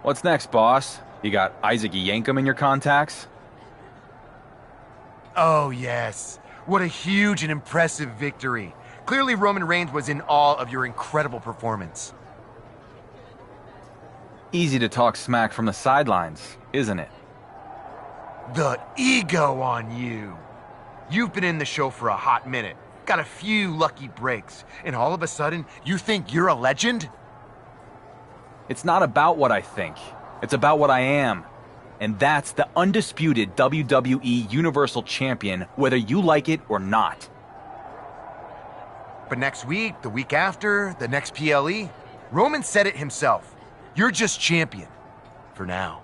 What's next, boss? You got Isaac Yankem in your contacts? Oh, yes. What a huge and impressive victory. Clearly, Roman Reigns was in awe of your incredible performance. Easy to talk smack from the sidelines, isn't it? The ego on you. You've been in the show for a hot minute, got a few lucky breaks, and all of a sudden, you think you're a legend? It's not about what I think. It's about what I am. And that's the undisputed WWE Universal Champion, whether you like it or not. But next week, the week after, the next PLE, Roman said it himself. You're just champion. For now.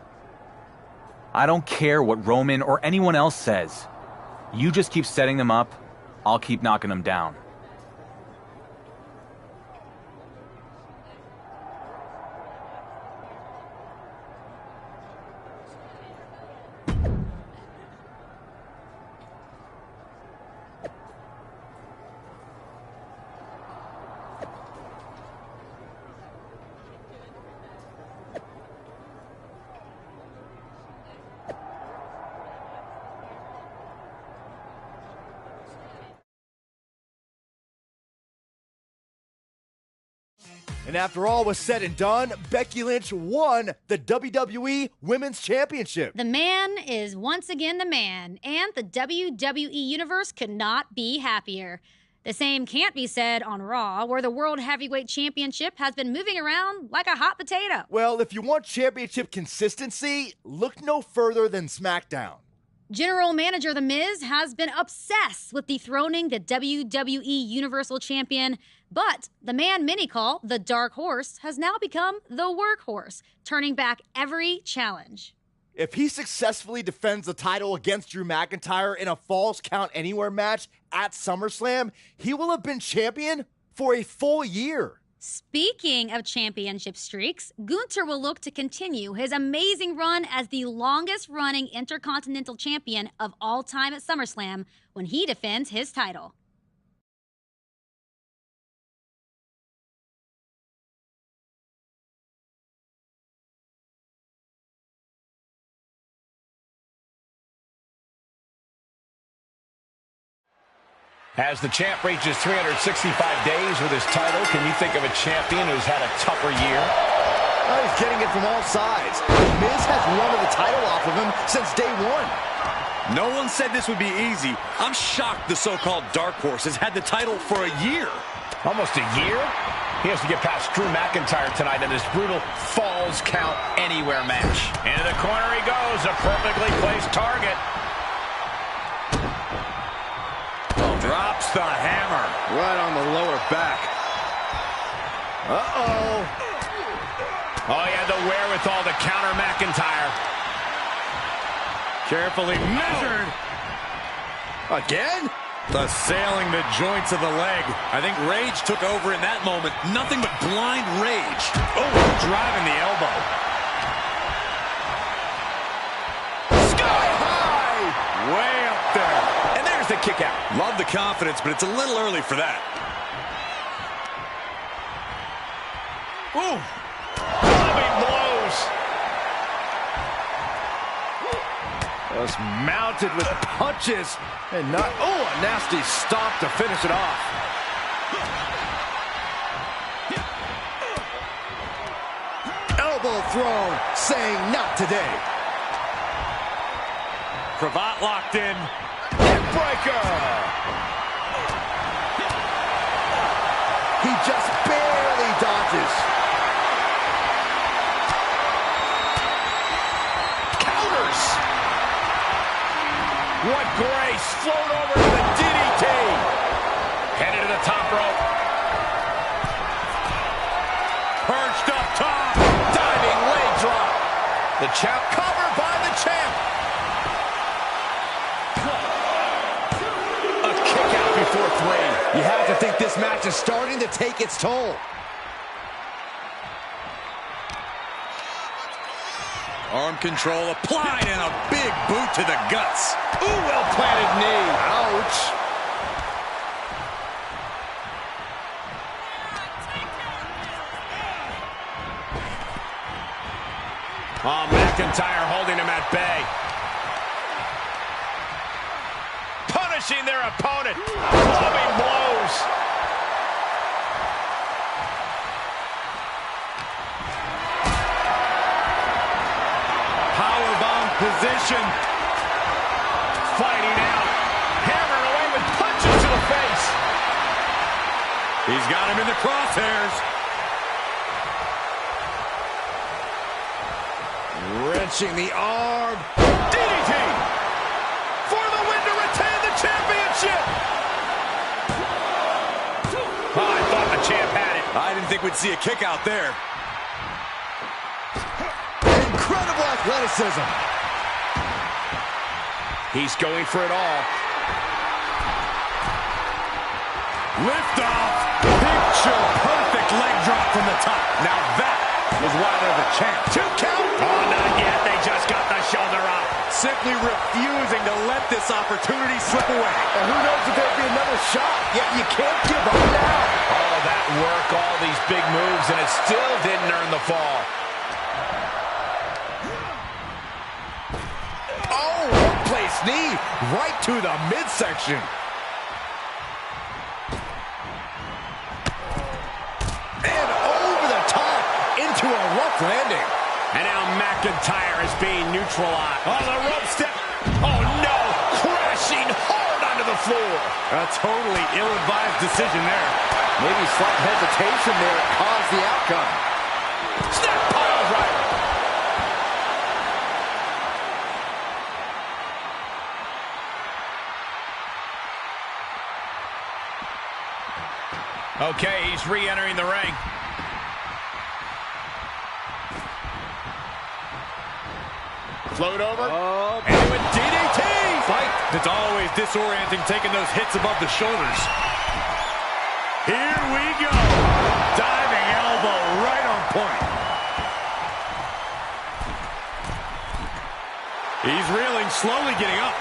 I don't care what Roman or anyone else says. You just keep setting them up, I'll keep knocking them down. And after all was said and done, Becky Lynch won the WWE Women's Championship. The man is once again the man, and the WWE Universe could not be happier. The same can't be said on Raw, where the World Heavyweight Championship has been moving around like a hot potato. Well, if you want championship consistency, look no further than SmackDown. General Manager The Miz has been obsessed with dethroning the WWE Universal Champion, but the man many call the Dark Horse has now become the Workhorse, turning back every challenge. If he successfully defends the title against Drew McIntyre in a Falls Count Anywhere match at SummerSlam, he will have been champion for a full year. Speaking of championship streaks, Gunther will look to continue his amazing run as the longest-running Intercontinental Champion of all time at SummerSlam when he defends his title. As the champ reaches 365 days with his title, can you think of a champion who's had a tougher year? Oh, he's getting it from all sides. Miz has won the title off of him since day one. No one said this would be easy. I'm shocked the so-called Dark Horse has had the title for a year. Almost a year? He has to get past Drew McIntyre tonight in this brutal Falls Count Anywhere match. Into the corner he goes, a perfectly placed target. Drops the hammer. Right on the lower back. Uh-oh. Oh, he had the wherewithal to counter McIntyre. Carefully measured. Again? Assailing the joints of the leg. I think rage took over in that moment. Nothing but blind rage. Oh, driving the elbow. Sky high! Way up there. And there's the kick out. Love the confidence, but it's a little early for that. Ooh. Bombing blows. Just mounted with punches. And not, oh, a nasty stop to finish it off. Elbow thrown, saying not today. Cravat locked in. Neckbreaker. He just barely dodges. Counters. What grace. Float over to the DDT. Headed to the top rope. Perched up top. Diving leg drop. The champ covered by the champ. A kick out before three. You have to think this match is starting to take its toll. Arm control applied and a big boot to the guts. Ooh, well-planted knee. Ouch. Oh, McIntyre holding him at bay. Punishing their opponent. Clubbing blows. Powerbomb position. Fighting out. Hammering away with punches to the face. He's got him in the crosshairs. Wrenching the arm. DDT. For the win to retain the championship. Oh, I thought the champ had it. I didn't think we'd see a kick out there. Incredible athleticism. He's going for it all. Lift off. Picture perfect leg drop from the top. Now that is why they're the champ. 2 count. Oh, not yet. They just got the shoulder up. Simply refusing to let this opportunity slip away. And who knows if there'll be another shot. Yet you can't give up now. All that work, all these big moves, and it still didn't earn the fall. Oh, one-place knee right to the midsection. And over the top into a rough landing. And now McIntyre is being neutralized. On the rope step. Oh, no. Crashing hard onto the floor. A totally ill-advised decision there. Maybe slight hesitation there caused the outcome. Snap pile driver. Okay, he's re-entering the ring. Float over. And with DDT! Fight. It's always disorienting taking those hits above the shoulders. Here we go. Diving elbow right on point. He's reeling, slowly getting up.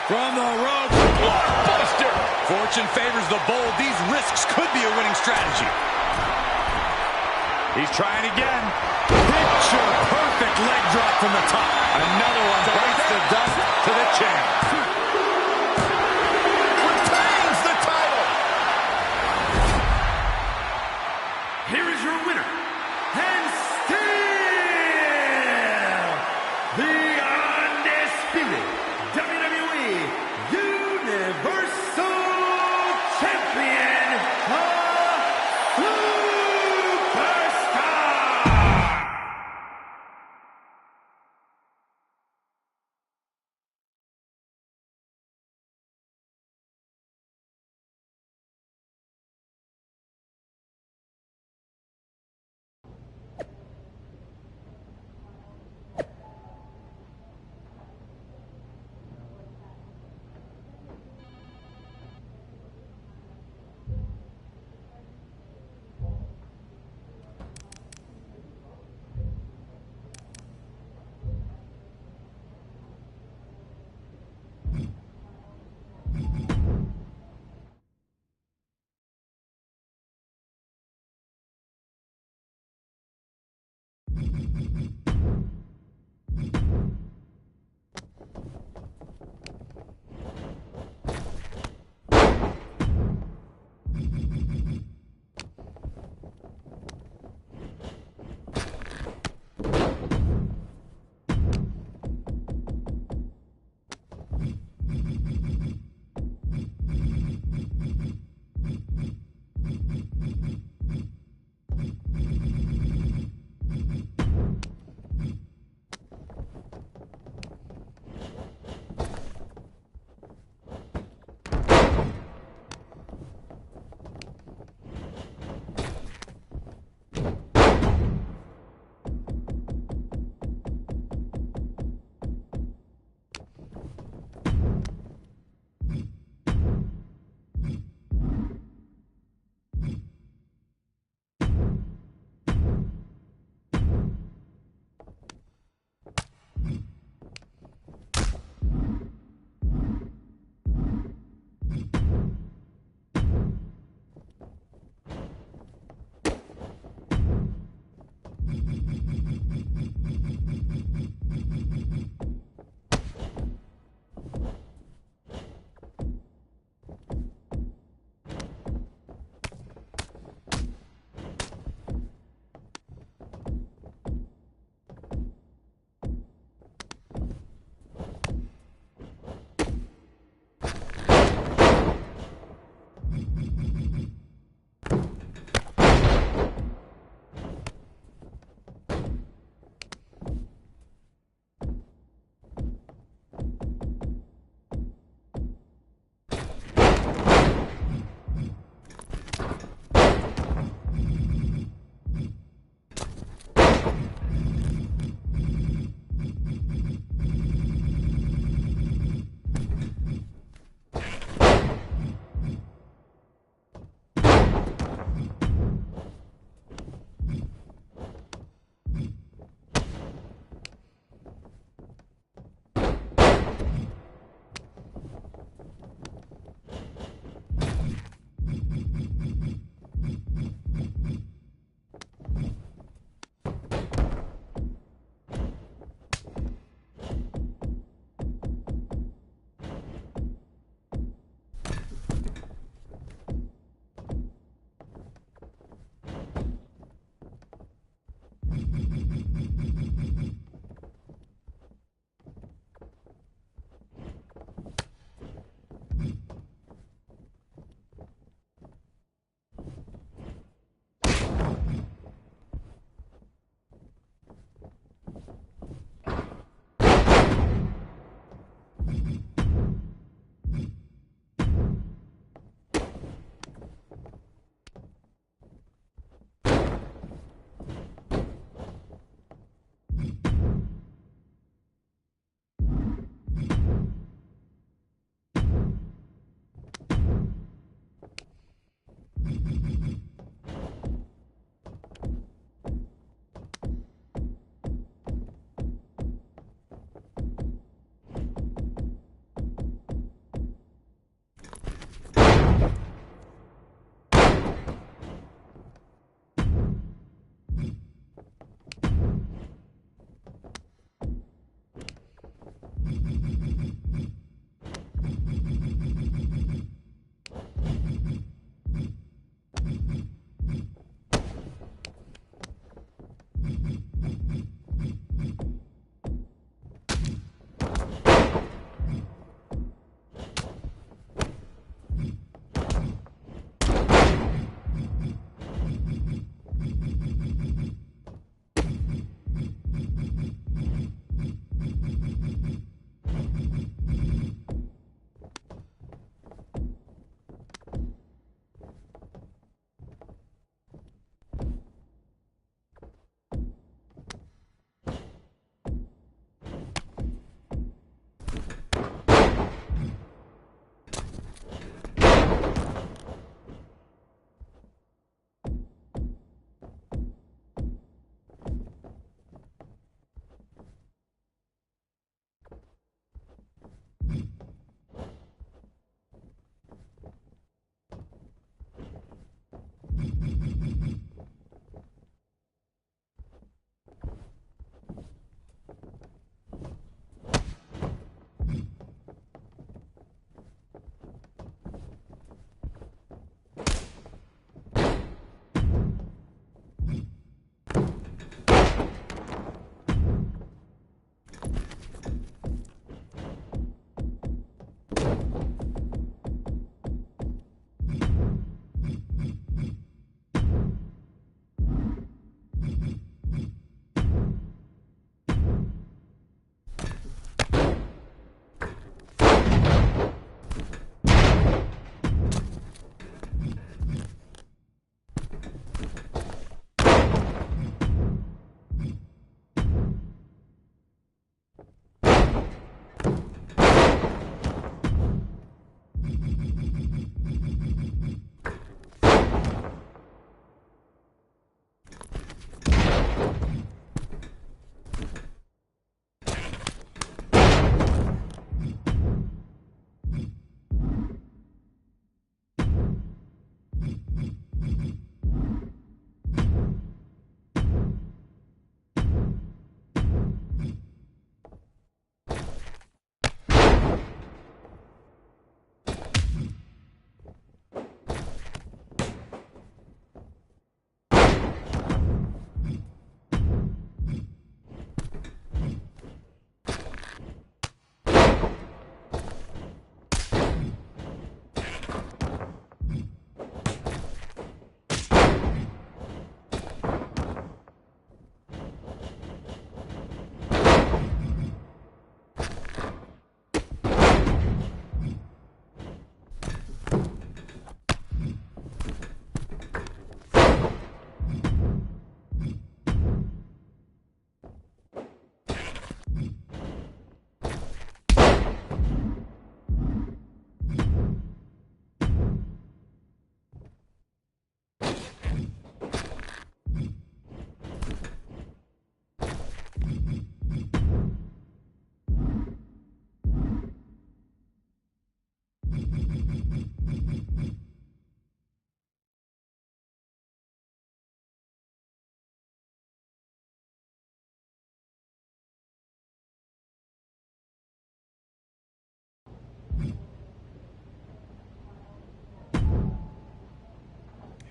From the ropes. Blockbuster. Fortune favors the bold. These risks could be a winning strategy. He's trying again. Picture perfect leg drop from the top. Another one bites the dust to the champ. Retains the title. Here is your winner, and still the undisputed WWE Universal Champion,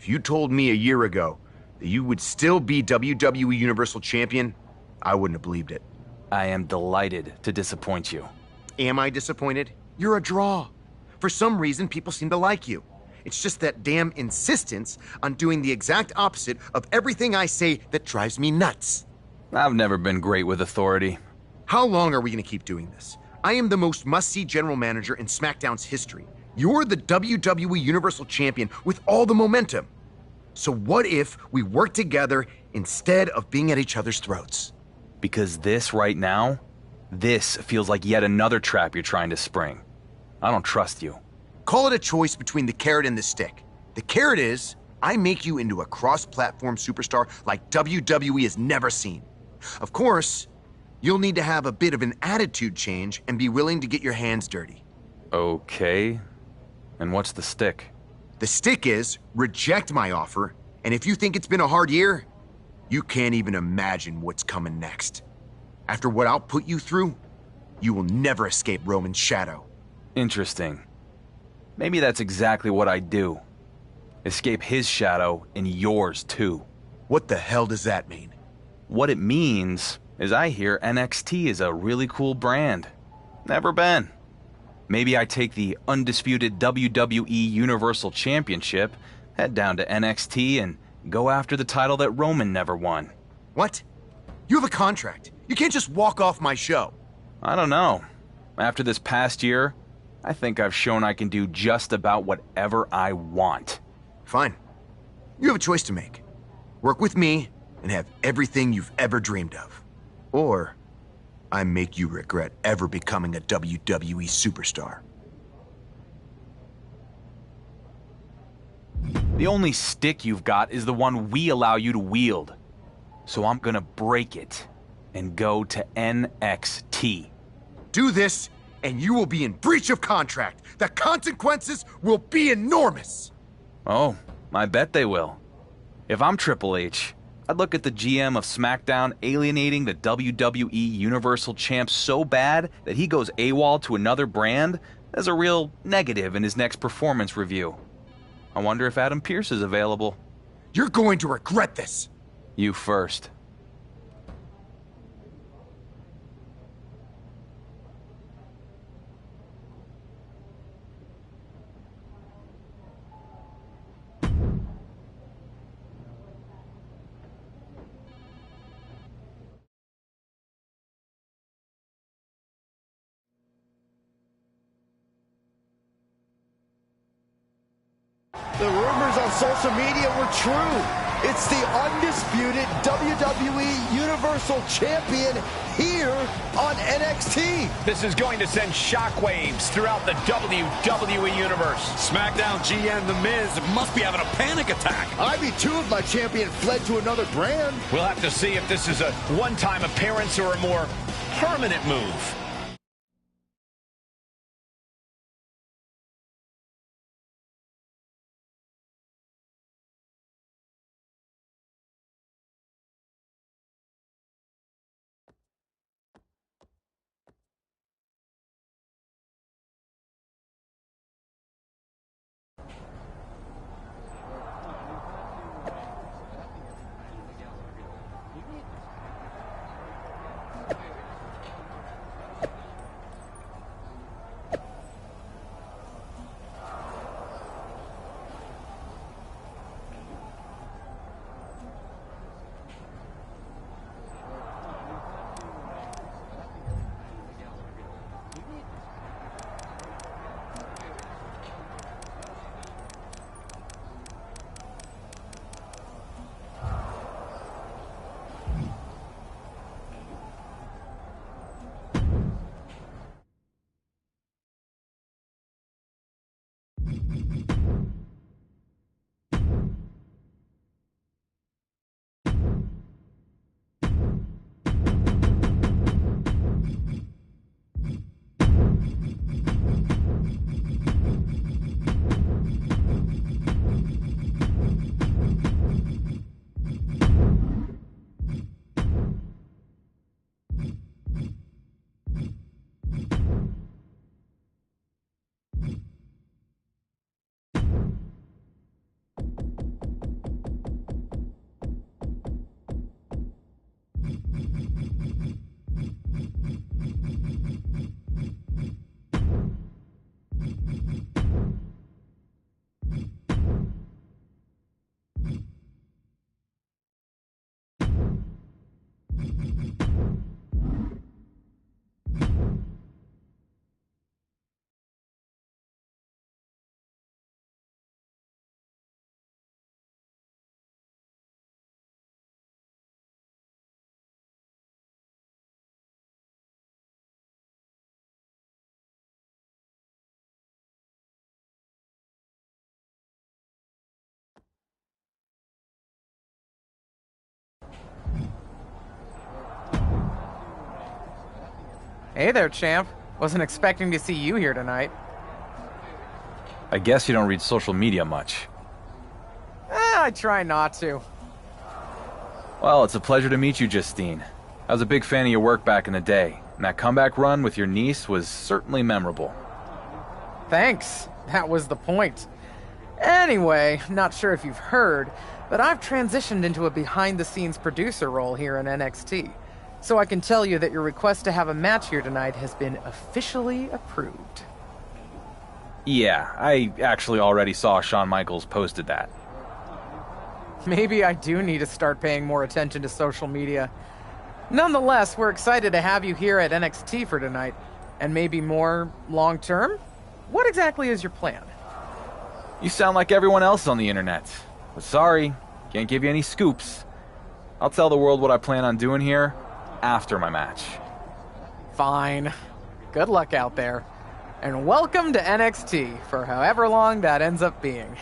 If you told me a year ago that you would still be WWE Universal Champion, I wouldn't have believed it. I am delighted to disappoint you. Am I disappointed? You're a draw. For some reason, people seem to like you. It's just that damn insistence on doing the exact opposite of everything I say that drives me nuts. I've never been great with authority. How long are we going to keep doing this? I am the most must-see general manager in SmackDown's history. You're the WWE Universal Champion with all the momentum. So what if we work together instead of being at each other's throats? Because this right now, this feels like yet another trap you're trying to spring. I don't trust you. Call it a choice between the carrot and the stick. The carrot is, I make you into a cross-platform superstar like WWE has never seen. Of course, you'll need to have a bit of an attitude change and be willing to get your hands dirty. Okay. And what's the stick? The stick is, reject my offer, and if you think it's been a hard year, you can't even imagine what's coming next. After what I'll put you through, you will never escape Roman's shadow. Interesting. Maybe that's exactly what I do. Escape his shadow and yours too. What the hell does that mean? What it means is I hear NXT is a really cool brand. Never been. Maybe I take the undisputed WWE Universal Championship, head down to NXT, and go after the title that Roman never won. What? You have a contract. You can't just walk off my show. I don't know. After this past year, I think I've shown I can do just about whatever I want. Fine. You have a choice to make. Work with me and have everything you've ever dreamed of. Or I make you regret ever becoming a WWE superstar. The only stick you've got is the one we allow you to wield. So I'm gonna break it and go to NXT. Do this, and you will be in breach of contract. The consequences will be enormous. Oh, I bet they will. If I'm Triple H, I'd look at the GM of SmackDown alienating the WWE Universal Champ so bad that he goes AWOL to another brand as a real negative in his next performance review. I wonder if Adam Pearce is available. You're going to regret this. You first. The rumors on social media were true. It's the undisputed WWE Universal Champion here on NXT. This is going to send shockwaves throughout the WWE Universe. SmackDown GM The Miz must be having a panic attack. I'd be too if my champion fled to another brand. We'll have to see if this is a one-time appearance or a more permanent move. Hey there, champ. Wasn't expecting to see you here tonight. I guess you don't read social media much. I try not to. Well, it's a pleasure to meet you, Justine. I was a big fan of your work back in the day, and that comeback run with your niece was certainly memorable. Thanks. That was the point. Anyway, not sure if you've heard, but I've transitioned into a behind-the-scenes producer role here in NXT. So I can tell you that your request to have a match here tonight has been officially approved. Yeah, I actually already saw Shawn Michaels posted that. Maybe I do need to start paying more attention to social media. Nonetheless, we're excited to have you here at NXT for tonight. And maybe more long-term? What exactly is your plan? You sound like everyone else on the internet. But sorry, can't give you any scoops. I'll tell the world what I plan on doing here after my match. Fine. Good luck out there. And welcome to NXT for however long that ends up being.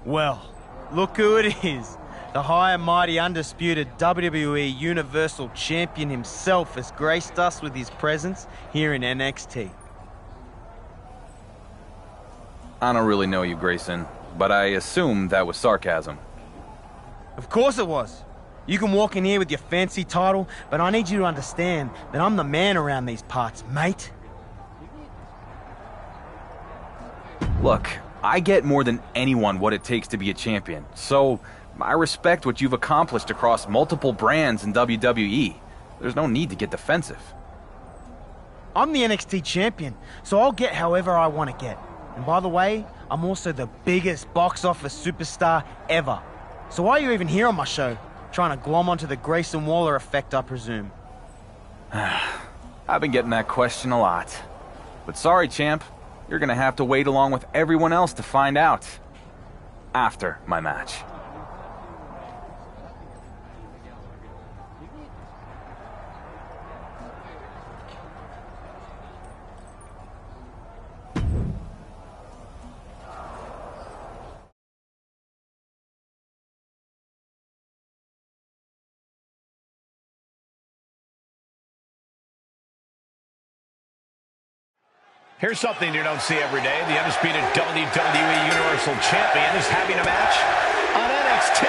Well, look who it is. The high and mighty undisputed WWE Universal Champion himself has graced us with his presence here in NXT. I don't really know you, Grayson, but I assume that was sarcasm. Of course it was. You can walk in here with your fancy title, but I need you to understand that I'm the man around these parts, mate. Look, I get more than anyone what it takes to be a champion, so I respect what you've accomplished across multiple brands in WWE. There's no need to get defensive. I'm the NXT champion, so I'll get however I want to get. And by the way, I'm also the biggest box office superstar ever. So why are you even here on my show? Trying to glom onto the Grayson Waller effect, I presume. I've been getting that question a lot. But sorry, champ. You're gonna have to wait along with everyone else to find out. After my match. Here's something you don't see every day. The undisputed WWE Universal Champion is having a match on NXT.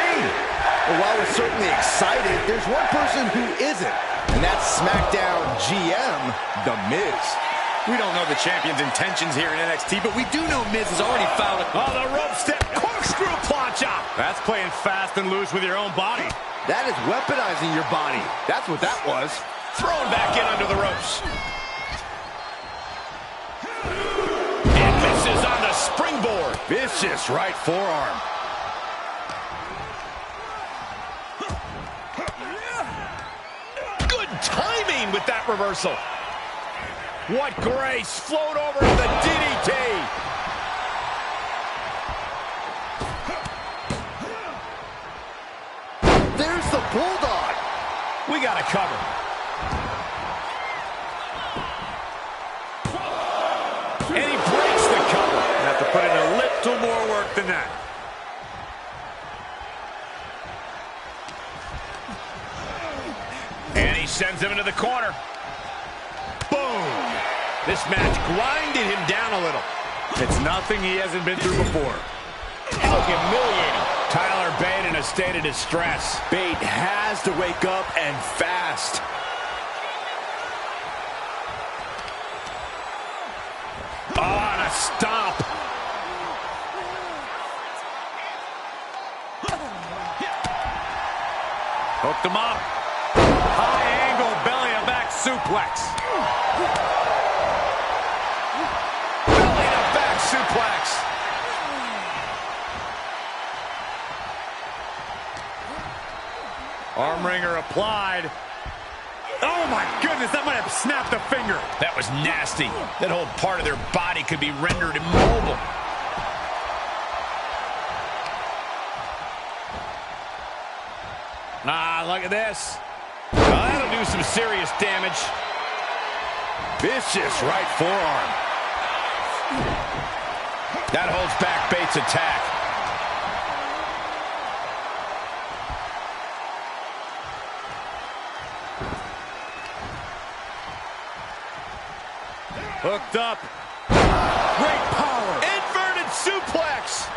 Well, while we're certainly excited, there's one person who isn't, and that's SmackDown GM, The Miz. We don't know the champion's intentions here in NXT, but we do know Miz has already fouled it. Oh, the rope step, corkscrew plancha. That's playing fast and loose with your own body. That is weaponizing your body. That's what that was. Thrown back in under the ropes. And misses on the springboard. Vicious right forearm. Good timing with that reversal. What grace. Float over to the DDT. There's the Bulldog. We got to cover. And he breaks the cover. Have to put in a little more work than that. And he sends him into the corner. Boom. This match grinded him down a little. It's nothing he hasn't been through before. How humiliating. Tyler Bate in a state of distress. Bate has to wake up and fast. Oh, and a stomp. Hooked him up. High angle belly to back suplex. Belly to back suplex. Arm wringer applied. Oh my goodness, that might have snapped a finger. That was nasty. That whole part of their body could be rendered immobile. Ah, look at this. Well, that'll do some serious damage. Vicious right forearm. That holds back Bates' attack. Hooked up. Great power. Inverted suplex.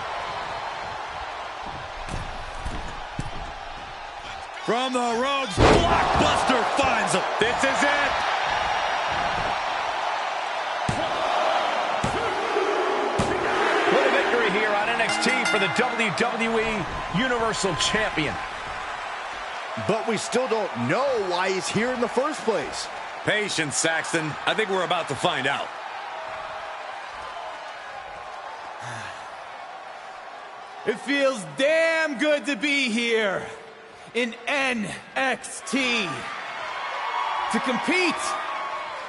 From the ropes, Blockbuster finds him. This is it. What a victory here on NXT for the WWE Universal Champion. But we still don't know why he's here in the first place. Patience, Saxton. I think we're about to find out. It feels damn good to be here in NXT. To compete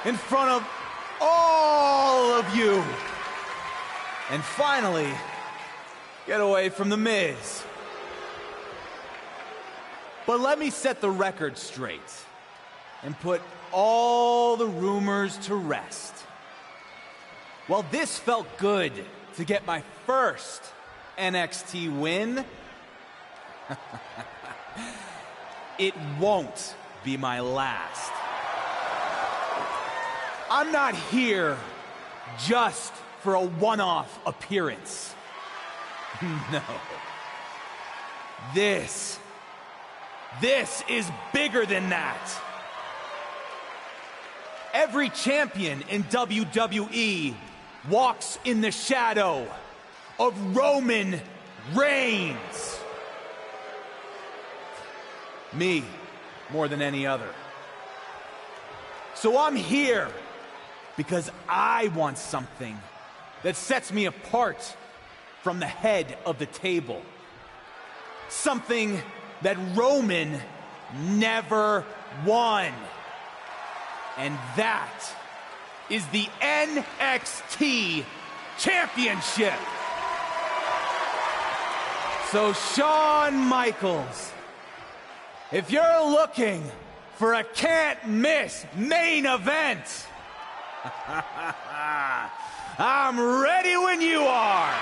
in front of all of you. And finally, get away from The Miz. But let me set the record straight and put all the rumors to rest. While this felt good to get my first NXT win, it won't be my last. I'm not here just for a one-off appearance. No. This is bigger than that. Every champion in WWE walks in the shadow of Roman Reigns. Me, more than any other. So I'm here because I want something that sets me apart from the head of the table. Something that Roman never won. And that is the NXT Championship. So Shawn Michaels, if you're looking for a can't-miss main event, I'm ready when you are.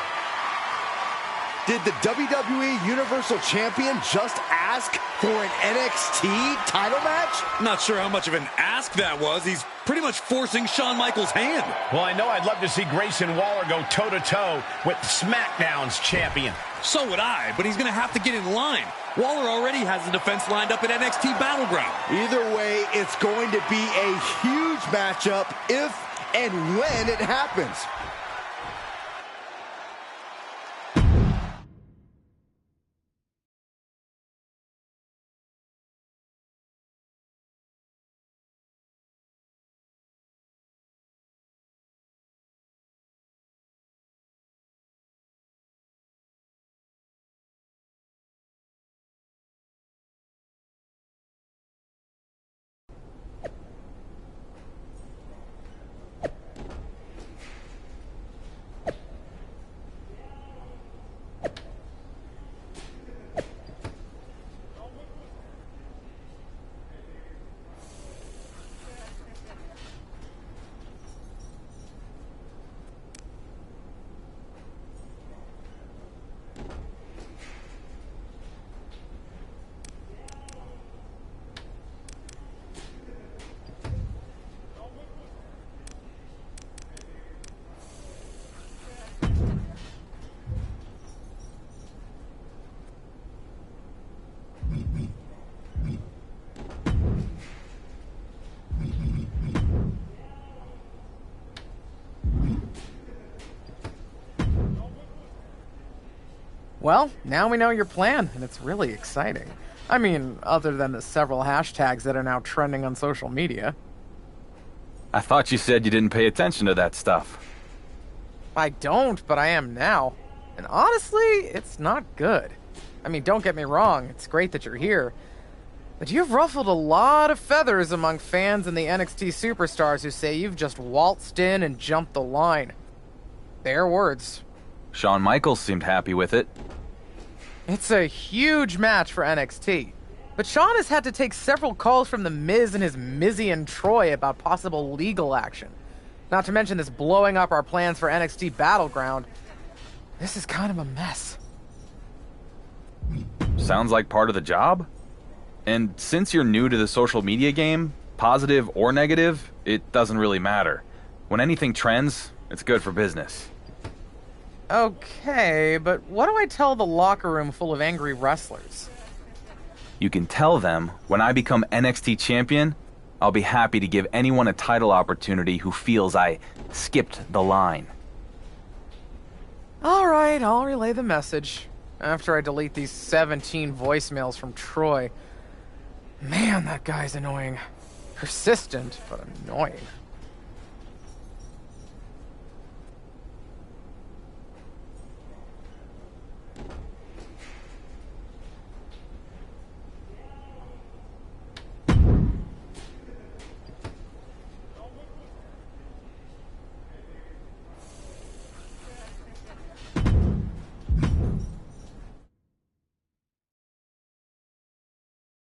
Did the WWE Universal Champion just ask for an NXT title match? Not sure how much of an ask that was. He's pretty much forcing Shawn Michaels' hand. Well, I know I'd love to see Grayson Waller go toe-to-toe with SmackDown's champion. So would I, but he's going to have to get in line. Waller already has the defense lined up at NXT Battleground. Either way, it's going to be a huge matchup if and when it happens. Well, now we know your plan, and it's really exciting. I mean, other than the several hashtags that are now trending on social media. I thought you said you didn't pay attention to that stuff. I don't, but I am now. And honestly, it's not good. I mean, don't get me wrong, it's great that you're here. But you've ruffled a lot of feathers among fans and the NXT superstars who say you've just waltzed in and jumped the line. Their words. Shawn Michaels seemed happy with it. It's a huge match for NXT. But Shawn has had to take several calls from The Miz and his Mizian Troy about possible legal action. Not to mention this blowing up our plans for NXT Battleground. This is kind of a mess. Sounds like part of the job. And since you're new to the social media game, positive or negative, it doesn't really matter. When anything trends, it's good for business. Okay, but what do I tell the locker room full of angry wrestlers? You can tell them, when I become NXT champion, I'll be happy to give anyone a title opportunity who feels I skipped the line. Alright, I'll relay the message. After I delete these 17 voicemails from Troy. Man, that guy's annoying. Persistent, but annoying.